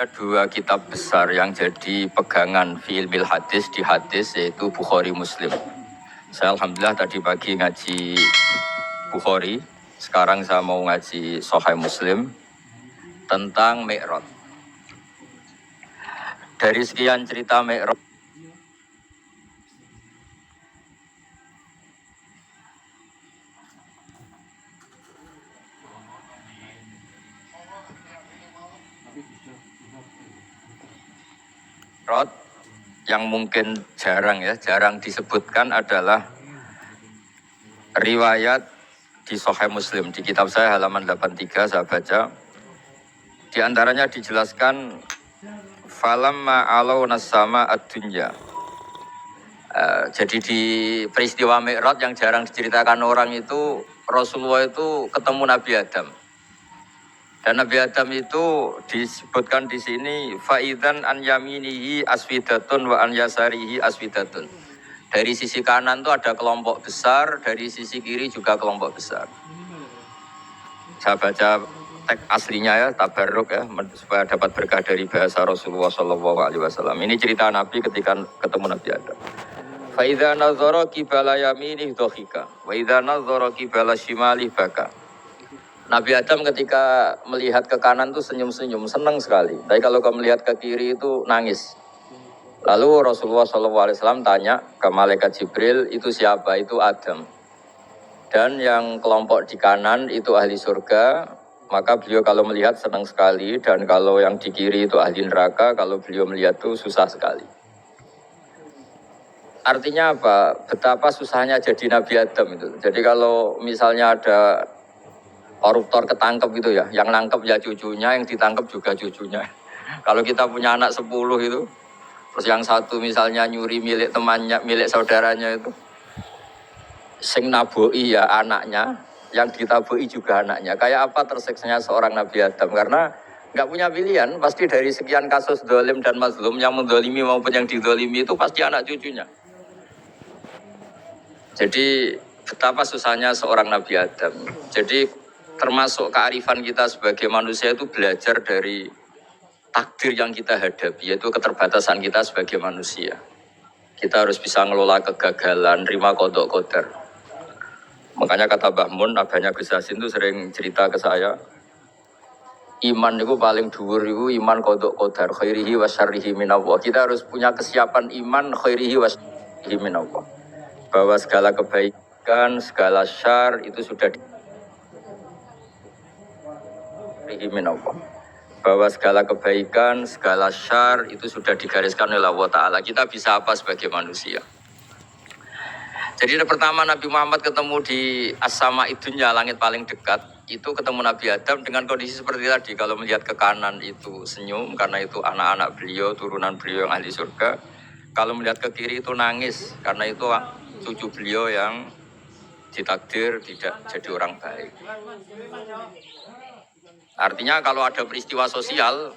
Dua kitab besar yang jadi pegangan fi ilmil hadis di hadis yaitu Bukhari Muslim. Saya alhamdulillah tadi pagi ngaji Bukhari, sekarang saya mau ngaji Sahih Muslim tentang Mi'raj. Dari sekian cerita Mi'raj, yang mungkin jarang disebutkan adalah riwayat di Sahih Muslim. Di kitab saya halaman 83 saya baca, di antaranya dijelaskan falamma alau nasama ad-dunya. Jadi di peristiwa Mi'raj yang jarang diceritakan orang itu, Rasulullah itu ketemu Nabi Adam. Dan Nabi Adam itu disebutkan di sini faidan an yaminihi aswidatun wa an yasarihi aswidatun. Dari sisi kanan itu ada kelompok besar, dari sisi kiri juga kelompok besar. Saya baca teks aslinya ya, tabarruk ya, supaya dapat berkah dari bahasa Rasulullah SAW. Ini cerita Nabi ketika ketemu Nabi Adam. Fa idza nazara qibala yaminih dhahika wa idza nazara qibala shimalih baka. Nabi Adam ketika melihat ke kanan itu senyum-senyum, senang sekali. Tapi kalau kau melihat ke kiri itu nangis. Lalu Rasulullah SAW tanya ke malaikat Jibril, itu siapa? Itu Adam. Dan yang kelompok di kanan itu ahli surga, maka beliau kalau melihat senang sekali. Dan kalau yang di kiri itu ahli neraka, kalau beliau melihat itu susah sekali. Artinya apa? Betapa susahnya jadi Nabi Adam itu. Jadi kalau misalnya ada koruptor ketangkep gitu ya, yang nangkep ya cucunya, yang ditangkep juga cucunya. Kalau kita punya anak 10 itu, terus yang satu misalnya nyuri milik temannya, milik saudaranya itu, sing naboi ya anaknya, yang ditaboi juga anaknya. Kayak apa tersiksanya seorang Nabi Adam? Karena nggak punya pilihan, pasti dari sekian kasus dolim dan mazlum, yang mendolimi maupun yang didolimi itu pasti anak cucunya. Jadi betapa susahnya seorang Nabi Adam. Jadi termasuk kearifan kita sebagai manusia itu belajar dari takdir yang kita hadapi, yaitu keterbatasan kita sebagai manusia. Kita harus bisa ngelola kegagalan, terima kodok qadar. Makanya kata Mbah Mun, abahnya Gus Hasin itu sering cerita ke saya, iman itu paling dhuwur itu iman kodok qadar, khairihi wa syarrihi minallah. Kita harus punya kesiapan iman khairihi wa syarrihi minallah. Bahwa segala kebaikan, segala syar itu sudah bahwa segala kebaikan, segala syar itu sudah digariskan oleh Allah Ta'ala. Kita bisa apa sebagai manusia? Jadi pertama Nabi Muhammad ketemu di as-sama idunya, langit paling dekat, itu ketemu Nabi Adam dengan kondisi seperti tadi. Kalau melihat ke kanan itu senyum, karena itu anak-anak beliau, turunan beliau yang ahli surga. Kalau melihat ke kiri itu nangis, karena itu cucu beliau yang ditakdir tidak jadi orang baik. Artinya kalau ada peristiwa sosial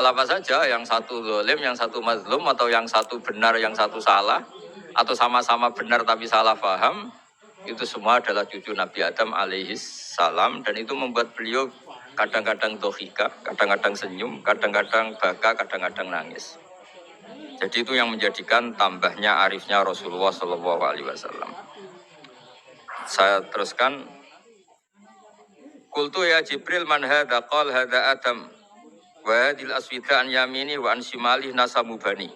apa saja, yang satu zalim, yang satu mazlum, atau yang satu benar, yang satu salah, atau sama-sama benar tapi salah paham, itu semua adalah cucu Nabi Adam alaihis salam, dan itu membuat beliau kadang-kadang dohika, kadang-kadang senyum, kadang-kadang baka, kadang-kadang nangis. Jadi itu yang menjadikan tambahnya arifnya Rasulullah SAW. Saya teruskan. Qultu ya Jibril man hadha qal hadha Adam wa hadhil aswida an yamini wa an shimali nasamu bani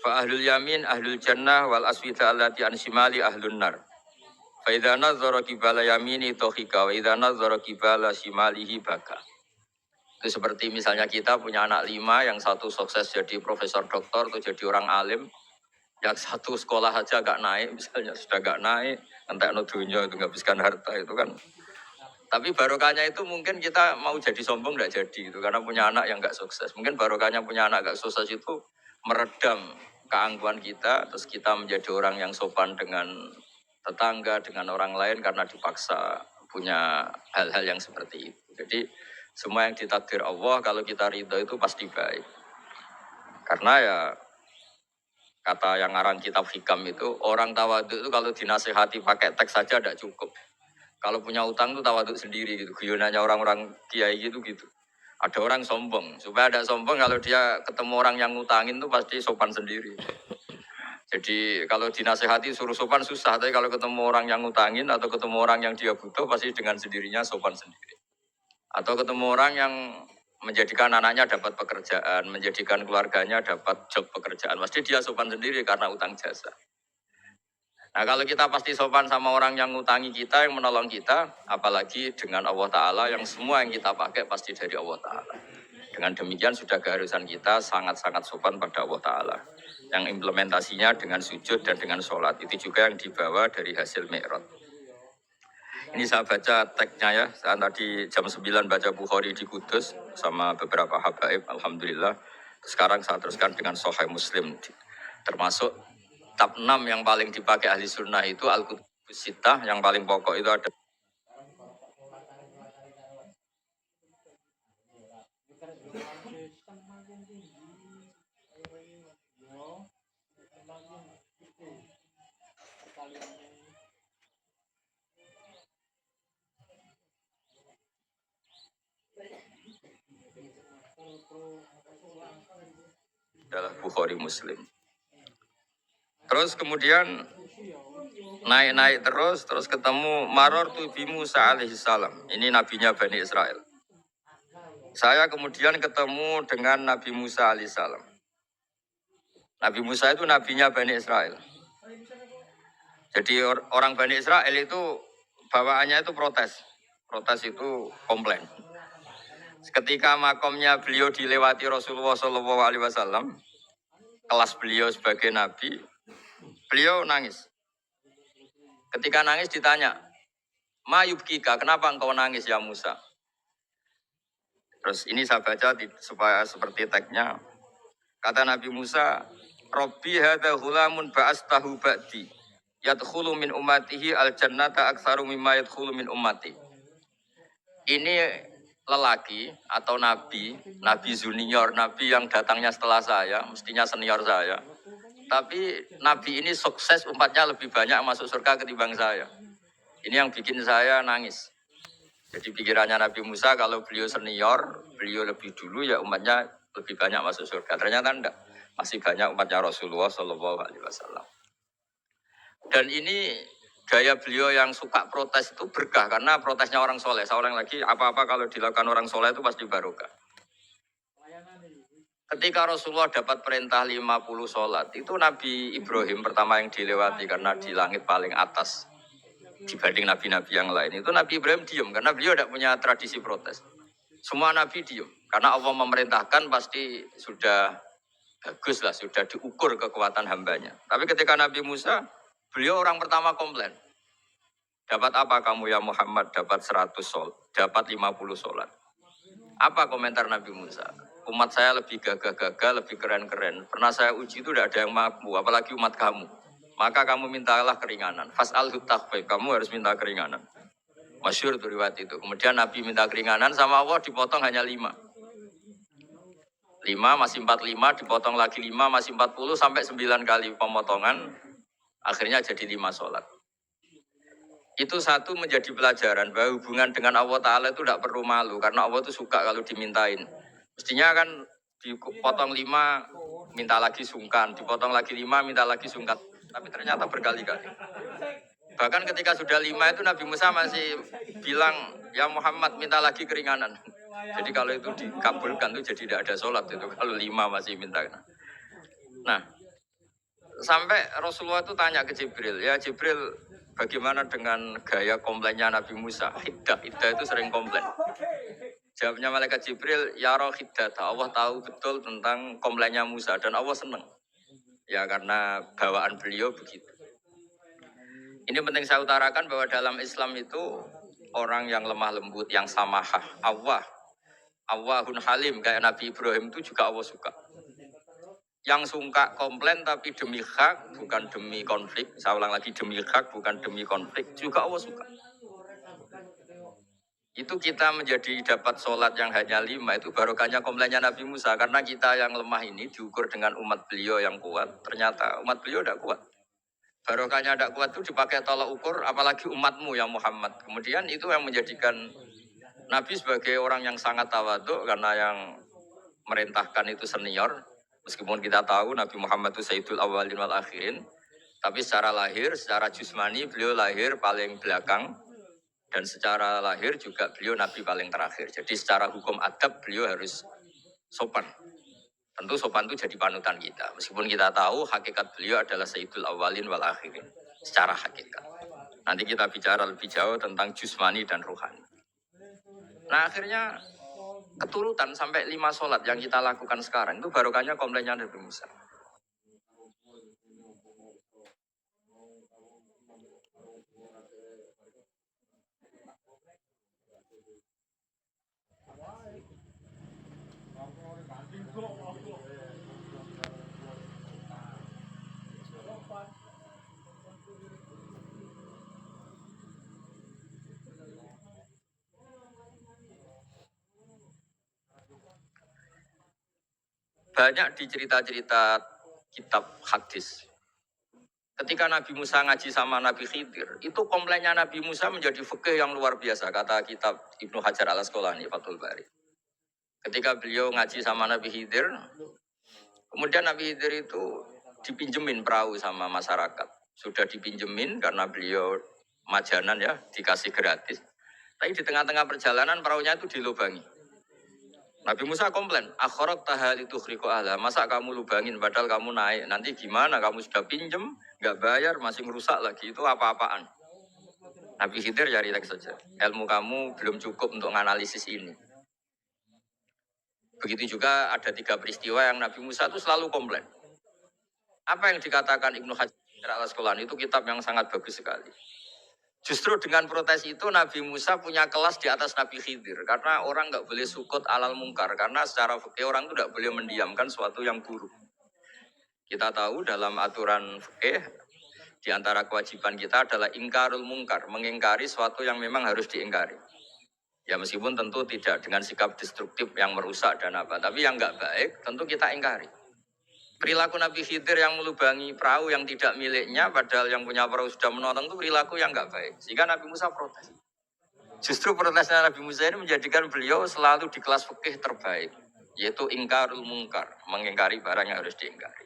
fa ahlul yamin ahlul jannah wal aswida allati an shimali ahlun nar fa idza nazara qibala yamini dhahika wa idza nazara qibala shimalihi baka. Itu seperti misalnya kita punya anak 5, yang satu sukses jadi profesor doktor atau jadi orang alim, yang satu sekolah aja gak naik, misalnya sudah gak naik, entek no dunya itu nghabiskan harta itu kan. Tapi barokahnya itu mungkin kita mau jadi sombong tidak jadi itu karena punya anak yang nggak sukses. Mungkin barokahnya punya anak nggak sukses itu meredam keangkuhan kita, terus kita menjadi orang yang sopan dengan tetangga, dengan orang lain karena dipaksa punya hal-hal yang seperti itu. Jadi semua yang ditakdir Allah kalau kita ridho itu pasti baik. Karena ya kata yang ngarang kitab hikam itu, orang tawadhu itu kalau dinasihati pakai teks saja tidak cukup. Kalau punya utang tuh tawaduk sendiri gitu, guyonannya orang-orang kiai gitu. Ada orang sombong, supaya ada sombong kalau dia ketemu orang yang ngutangin tuh pasti sopan sendiri. Jadi kalau dinasehati suruh sopan susah, tapi kalau ketemu orang yang ngutangin atau ketemu orang yang dia butuh pasti dengan sendirinya sopan sendiri. Atau ketemu orang yang menjadikan anaknya dapat pekerjaan, menjadikan keluarganya dapat job pekerjaan, pasti dia sopan sendiri karena utang jasa. Nah kalau kita pasti sopan sama orang yang ngutangi kita, yang menolong kita, apalagi dengan Allah Ta'ala yang semua yang kita pakai pasti dari Allah Ta'ala. Dengan demikian sudah keharusan kita sangat-sangat sopan pada Allah Ta'ala. Yang implementasinya dengan sujud dan dengan sholat, itu juga yang dibawa dari hasil Mi'raj. Ini saya baca teksnya ya, saya tadi jam 9 baca Bukhari di Kudus sama beberapa habaib, Alhamdulillah. Sekarang saya teruskan dengan Sahih Muslim, termasuk tab 6 yang paling dipakai ahli sunnah itu Al-Kutubus Sittah, yang paling pokok itu ada. Adalah Bukhari Muslim. Terus kemudian naik-naik terus ketemu Maror Tubi Musa alaihi salam. Ini nabinya Bani Israel. Saya kemudian ketemu dengan Nabi Musa alaihi salam. Nabi Musa itu nabinya Bani Israel. Jadi orang Bani Israel itu bawaannya itu protes. Protes itu komplain. Ketika makomnya beliau dilewati Rasulullah SAW, kelas beliau sebagai nabi, beliau nangis. Ketika nangis ditanya, "Ma yubkika, kenapa engkau nangis ya Musa?" Terus ini saya baca supaya seperti teksnya. Kata Nabi Musa, "Rabbi hadza ghulamun ba'astahu ba'di. Yadkhulu min ummatihi al-jannata aktsaru mimma yadkhulu min ummati." Ini lelaki atau nabi junior, nabi yang datangnya setelah saya, mestinya senior saya. Tapi nabi ini sukses, umatnya lebih banyak masuk surga ketimbang saya. Ini yang bikin saya nangis. Jadi pikirannya Nabi Musa kalau beliau senior, beliau lebih dulu ya umatnya lebih banyak masuk surga. Ternyata enggak, masih banyak umatnya Rasulullah SAW. Dan ini gaya beliau yang suka protes itu berkah karena protesnya orang soleh. Seorang lagi apa-apa kalau dilakukan orang soleh itu pasti barokah. Ketika Rasulullah dapat perintah 50 sholat, itu Nabi Ibrahim pertama yang dilewati karena di langit paling atas dibanding nabi-nabi yang lain. Itu Nabi Ibrahim diem karena beliau tidak punya tradisi protes. Semua nabi diem karena Allah memerintahkan pasti sudah bagus lah, sudah diukur kekuatan hambanya. Tapi ketika Nabi Musa, beliau orang pertama komplain. Dapat apa kamu ya Muhammad? Dapat 100 sholat, dapat 50 sholat. Apa komentar Nabi Musa? Umat saya lebih gagah-gagah, lebih keren-keren. Pernah saya uji itu tidak ada yang mampu, apalagi umat kamu. Maka kamu mintalah keringanan. Fas'alhu takhfif, kamu harus minta keringanan. Masyhur tuh riwayat itu. Kemudian Nabi minta keringanan sama Allah dipotong hanya 5. 5 masih 45, dipotong lagi 5 masih 40 sampai 9 kali pemotongan. Akhirnya jadi 5 sholat. Itu satu menjadi pelajaran bahwa hubungan dengan Allah Ta'ala itu tidak perlu malu. Karena Allah itu suka kalau dimintain. Mestinya kan dipotong 5, minta lagi sungkan. Dipotong lagi 5, minta lagi sungkan. Tapi ternyata berkali-kali. Bahkan ketika sudah 5 itu Nabi Musa masih bilang, ya Muhammad minta lagi keringanan. Jadi kalau itu dikabulkan itu jadi tidak ada sholat itu. Kalau 5 masih minta. Nah, sampai Rasulullah itu tanya ke Jibril, ya Jibril, bagaimana dengan gaya komplainnya Nabi Musa? Hiddah itu sering komplain. Jawabnya malaikat Jibril, ya roh hiddah, Allah tahu betul tentang komplainnya Musa dan Allah senang. Ya karena bawaan beliau begitu. Ini penting saya utarakan bahwa dalam Islam itu orang yang lemah lembut, yang samahah, Allahun halim kayak Nabi Ibrahim itu juga Allah suka. Yang suka komplain tapi demi hak, bukan demi konflik. Saya ulang lagi, demi hak, bukan demi konflik, juga Allah suka. Itu kita menjadi dapat sholat yang hanya 5, itu barokahnya komplainnya Nabi Musa. Karena kita yang lemah ini diukur dengan umat beliau yang kuat. Ternyata umat beliau tidak kuat. Barokahnya tidak kuat itu dipakai tolak ukur, apalagi umatmu yang Muhammad. Kemudian itu yang menjadikan Nabi sebagai orang yang sangat tawadhu karena yang merintahkan itu senior. Meskipun kita tahu Nabi Muhammad itu Sayyidul Awwalin wal Akhirin, tapi secara lahir, secara jusmani beliau lahir paling belakang dan secara lahir juga beliau Nabi paling terakhir. Jadi secara hukum adab beliau harus sopan. Tentu sopan itu jadi panutan kita. Meskipun kita tahu hakikat beliau adalah Sayyidul Awwalin wal Akhirin secara hakikat. Nanti kita bicara lebih jauh tentang jusmani dan ruhani. Nah akhirnya keturutan sampai 5 sholat yang kita lakukan sekarang itu barokahnya komplainnya Nabi Musa. Banyak di cerita-cerita kitab hadis. Ketika Nabi Musa ngaji sama Nabi Khidir, itu komplainnya Nabi Musa menjadi fikih yang luar biasa, kata kitab Ibnu Hajar al-Asqalani, Fathul Bari. Ketika beliau ngaji sama Nabi Khidir, kemudian Nabi Khidir itu dipinjemin perahu sama masyarakat. Sudah dipinjemin karena beliau majanan ya, dikasih gratis. Tapi di tengah-tengah perjalanan perahunya itu dilubangi. Nabi Musa komplain, akhirat tahal itu khriqo ahla. Masa kamu lubangin padahal kamu naik. Nanti gimana? Kamu sudah pinjem, nggak bayar, masih merusak lagi. Itu apa-apaan. Nabi Khidir ya rileks saja. Ilmu kamu belum cukup untuk menganalisis ini. Begitu juga ada 3 peristiwa yang Nabi Musa itu selalu komplain. Apa yang dikatakan Ibnu Hajar al-Asqalani itu kitab yang sangat bagus sekali. Justru dengan protes itu Nabi Musa punya kelas di atas Nabi Khidir. Karena orang nggak boleh sukut alal mungkar. Karena secara fikih orang itu nggak boleh mendiamkan sesuatu yang buruk. Kita tahu dalam aturan fikih, di antara kewajiban kita adalah ingkarul mungkar. Mengingkari sesuatu yang memang harus diingkari. Ya meskipun tentu tidak dengan sikap destruktif yang merusak dan apa. Tapi yang nggak baik tentu kita ingkari. Perilaku Nabi Khidir yang melubangi perahu yang tidak miliknya, padahal yang punya perahu sudah menotong itu perilaku yang nggak baik. Sehingga Nabi Musa protes. Justru protesnya Nabi Musa ini menjadikan beliau selalu di kelas fikih terbaik, yaitu ingkarul mungkar, mengingkari barang yang harus diingkari.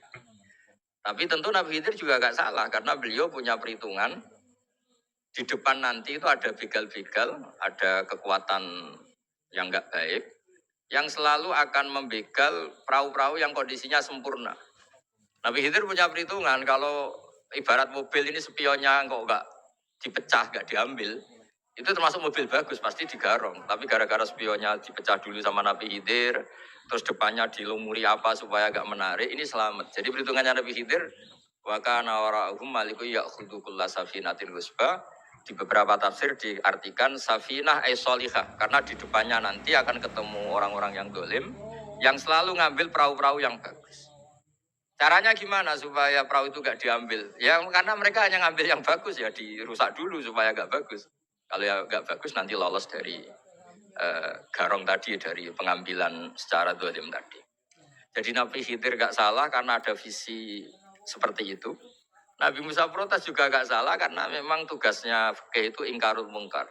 Tapi tentu Nabi Khidir juga nggak salah, karena beliau punya perhitungan, di depan nanti itu ada begal-begal, ada kekuatan yang nggak baik, yang selalu akan membegal perahu-perahu yang kondisinya sempurna. Nabi Khidir punya perhitungan, kalau ibarat mobil ini spionnya kok nggak dipecah, nggak diambil, itu termasuk mobil bagus, pasti digarong. Tapi gara-gara spionnya dipecah dulu sama Nabi Khidir, terus depannya dilumuri apa supaya nggak menarik, ini selamat. Jadi perhitungannya Nabi Khidir, wa kana wara'uhum maliku ya'khudhu kulla safinatin ghusba. Di beberapa tafsir diartikan safinah solihah, karena di depannya nanti akan ketemu orang-orang yang dolim, yang selalu ngambil perahu-perahu yang bagus. Caranya gimana supaya perahu itu gak diambil? Ya karena mereka hanya ngambil yang bagus, ya dirusak dulu supaya gak bagus. Kalau ya gak bagus nanti lolos dari garong tadi, dari pengambilan secara dolim tadi. Jadi Nabi Khidir gak salah karena ada visi seperti itu. Nabi Musa protes juga gak salah karena memang tugasnya fikih itu ingkarul mungkar,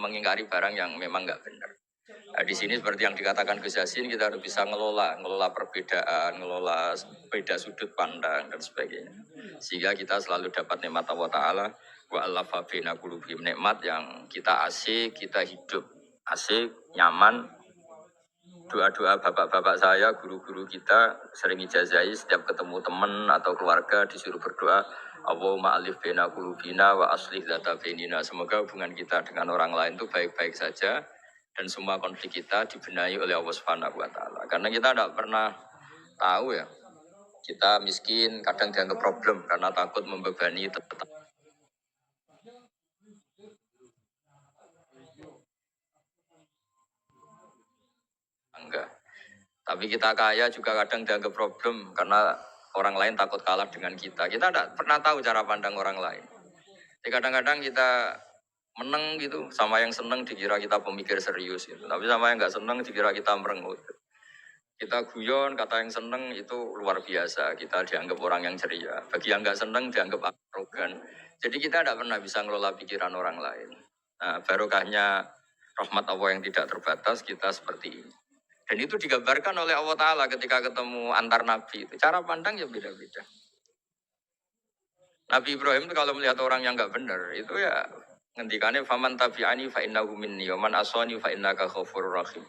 mengingkari barang yang memang gak benar. Nah, di sini seperti yang dikatakan Gus Yassin, kita harus bisa ngelola perbedaan, ngelola beda sudut pandang dan sebagainya. Sehingga kita selalu dapat nikmat Allah Ta'ala, wa allafa baina qulubihim, nikmat yang kita asik, kita hidup asik, nyaman. Doa-doa bapak-bapak saya, guru-guru kita sering ijazai setiap ketemu teman atau keluarga disuruh berdoa, Allahumma alif baina qulubina wa aslih dzata bainina. Semoga hubungan kita dengan orang lain itu baik-baik saja dan semua konflik kita dibenahi oleh Allah Subhanahu wa taala. Karena kita tidak pernah tahu ya. Kita miskin kadang dianggap problem karena takut membebani tetap. Enggak. Tapi kita kaya juga kadang dianggap problem karena orang lain takut kalah dengan kita. Kita tidak pernah tahu cara pandang orang lain. Jadi kadang-kadang kita menang gitu, sama yang senang dikira kita pemikir serius gitu. Tapi sama yang nggak senang dikira kita merengut. Kita guyon, kata yang senang itu luar biasa. Kita dianggap orang yang ceria. Bagi yang nggak senang dianggap arogan. Jadi kita tidak pernah bisa ngelola pikiran orang lain. Nah, barokahnya rahmat Allah yang tidak terbatas kita seperti ini. Dan itu digambarkan oleh Allah Ta'ala ketika ketemu antar Nabi. Itu cara pandang ya beda-beda. Nabi Ibrahim itu kalau melihat orang yang nggak benar, itu ya ngendikannya faman tabi'ani fa innahu minni wa man asani fa innaka ghafurur rahim.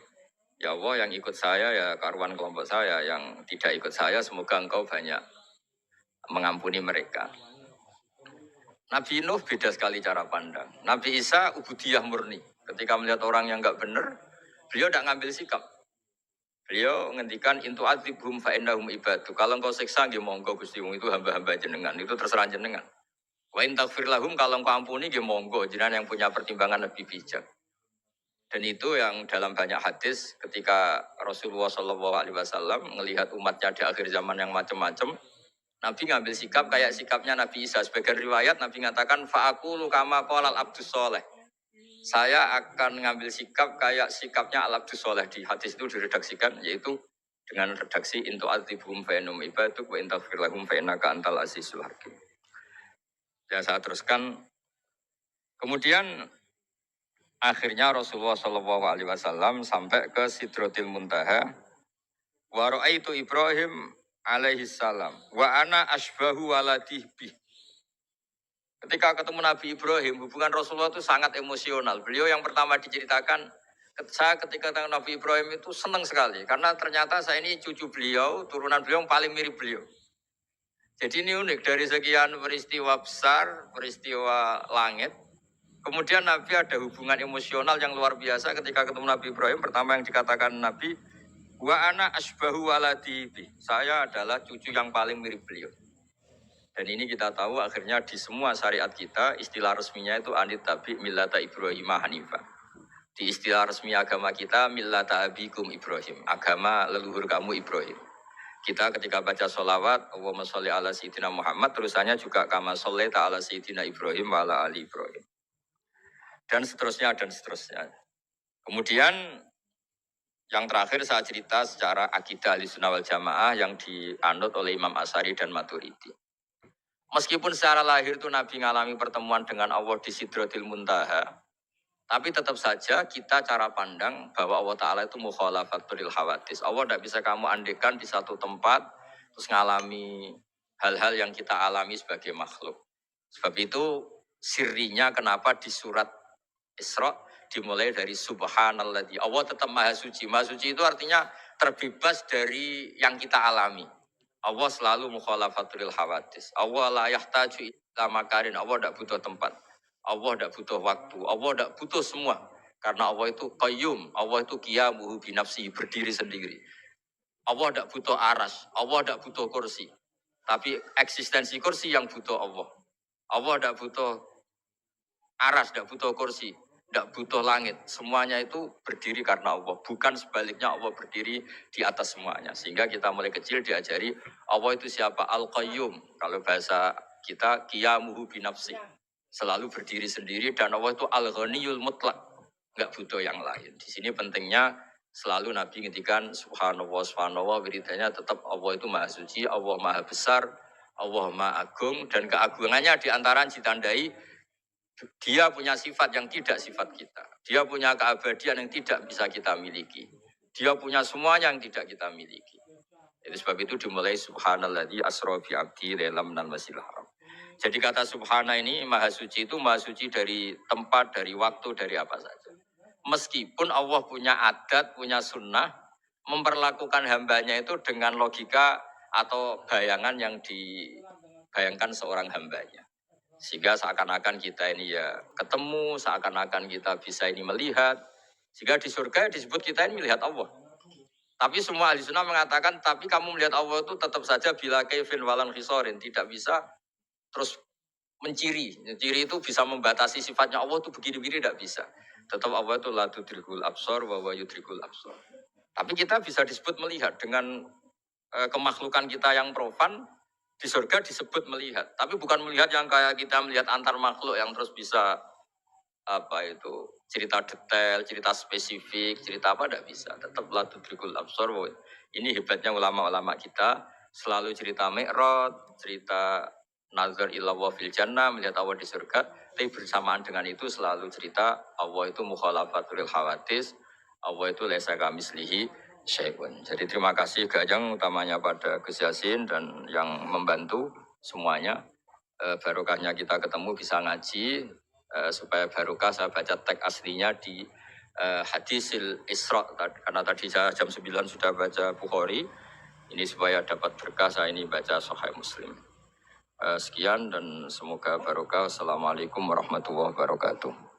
Ya Allah yang ikut saya ya karuan kelompok saya, yang tidak ikut saya semoga engkau banyak mengampuni mereka. Nabi Nuh beda sekali cara pandang. Nabi Isa ubudiyah murni. Ketika melihat orang yang nggak benar, beliau tidak ngambil sikap. Beliau ngendikan intu adzibhum fa innahum ibadu. Kalau engkau siksa nggih monggo Gusti wong itu hamba-hamba jenengan, itu terserah jenengan. Wa in taghfir lahum kalau engkau ampuni nggih monggo, jenengan yang punya pertimbangan lebih bijak. Dan itu yang dalam banyak hadis ketika Rasulullah SAW melihat umatnya di akhir zaman yang macam-macam, Nabi ngambil sikap kayak sikapnya Nabi Isa. Sebagian riwayat Nabi mengatakan fa'aqulu kama qalal abdus soleh. Saya akan ngambil sikap kayak sikapnya al-abdus soleh. Di hadis itu diredaksikan yaitu dengan redaksi intu adzibhum fa innahum ibaduk wa in taghfir lahum fa innaka antal azizul hakim. Ya saya teruskan. Kemudian akhirnya Rasulullah SAW sampai ke Sidratil Muntaha. Wa ra'aitu Ibrahim alaihi salam wa ana asbahu waladih bih. Ketika ketemu Nabi Ibrahim, hubungan Rasulullah itu sangat emosional. Beliau yang pertama diceritakan, saya ketika ketemu Nabi Ibrahim itu senang sekali. Karena ternyata saya ini cucu beliau, turunan beliau yang paling mirip beliau. Jadi ini unik, dari sekian peristiwa besar, peristiwa langit, kemudian Nabi ada hubungan emosional yang luar biasa ketika ketemu Nabi Ibrahim. Pertama yang dikatakan Nabi, wa ana asbahu waladi bi. Saya adalah cucu yang paling mirip beliau. Dan ini kita tahu akhirnya di semua syariat kita istilah resminya itu anit tabi millata Ibrahim Hanifah. Di istilah resmi agama kita millata abikum Ibrahim, agama leluhur kamu Ibrahim. Kita ketika baca sholawat Allahumma sholli ala sayyidina Muhammad, terusannya juga kama shollaita ala sayyidina Ibrahim wa ala ali Ibrahim. Dan seterusnya dan seterusnya. Kemudian yang terakhir saya cerita secara akidah Ahlussunnah wal Jamaah yang dianut oleh Imam Asy'ari dan Maturidi. Meskipun secara lahir itu Nabi mengalami pertemuan dengan Allah di Sidratil Muntaha, tapi tetap saja kita cara pandang bahwa Allah Ta'ala itu mukhalafatul hawadis. Allah tidak bisa kamu andekan di satu tempat terus mengalami hal-hal yang kita alami sebagai makhluk. Sebab itu sirinya kenapa di surat Isra dimulai dari subhanalladzi. Allah tetap maha suci. Maha suci itu artinya terbebas dari yang kita alami. Allah selalu mukhalafatul hawadis. Allah la yahtaju ila makarin. Allah tidak butuh tempat. Allah tidak butuh waktu. Allah tidak butuh semua. Karena Allah itu qayyum. Allah itu qiyamuhu binafsi, berdiri sendiri. Allah tidak butuh aras. Allah tidak butuh kursi. Tapi eksistensi kursi yang butuh Allah. Allah tidak butuh aras, tidak butuh kursi. Tidak butuh langit, semuanya itu berdiri karena Allah. Bukan sebaliknya Allah berdiri di atas semuanya. Sehingga kita mulai kecil diajari Allah itu siapa? Al-Qayyum. Kalau bahasa kita, qiyamuhu binafsi. Selalu berdiri sendiri dan Allah itu Al-Ghaniyul Mutlaq. Enggak butuh yang lain. Di sini pentingnya selalu Nabi ngintikan subhanallah, subhanallah, wiridanya tetap Allah itu maha suci, Allah maha besar, Allah maha agung. Dan keagungannya diantara ditandai dia punya sifat yang tidak sifat kita. Dia punya keabadian yang tidak bisa kita miliki. Dia punya semuanya yang tidak kita miliki. Itu sebab itu dimulai subhanalladzi asra bi abdi lailam minal masjidil haram. Jadi kata subhana ini maha suci itu maha suci dari tempat, dari waktu, dari apa saja. Meskipun Allah punya adat, punya sunnah, memperlakukan hambanya itu dengan logika atau bayangan yang dibayangkan seorang hambanya. Sehingga seakan-akan kita ini ya ketemu, seakan-akan kita bisa ini melihat. Sehingga di surga disebut kita ini melihat Allah. Tapi semua ahli sunnah mengatakan, tapi kamu melihat Allah itu tetap saja bila kaifin walan khisorin. Tidak bisa terus menciri. Menciri itu bisa membatasi sifatnya Allah itu begini-begini tidak bisa. Tetap Allah itu la tudrikul absor wa wa yudrikul absor. Tapi kita bisa disebut melihat dengan kemakhlukan kita yang profan. Di surga disebut melihat, tapi bukan melihat yang kayak kita melihat antar makhluk yang terus bisa cerita detail, cerita spesifik, cerita apa tidak bisa. Tetap la tudrikul absor. Ini hebatnya ulama-ulama kita selalu cerita Mi'raj, cerita nazar ila wa fil jannah, melihat Allah di surga, Tapi bersamaan dengan itu selalu cerita Allah itu mukhalafatul hawadis, Allah itu laisa kamislihi syai'un. Jadi terima kasih Gajang utamanya pada Gus Yasin dan yang membantu semuanya. Barokahnya kita ketemu bisa ngaji, supaya barokah saya baca teks aslinya di hadisil Isra, karena tadi saya jam 9 sudah baca Bukhari. Ini supaya dapat berkah saya ini baca Sahih Muslim. Sekian dan semoga barokah. Assalamualaikum warahmatullahi wabarakatuh.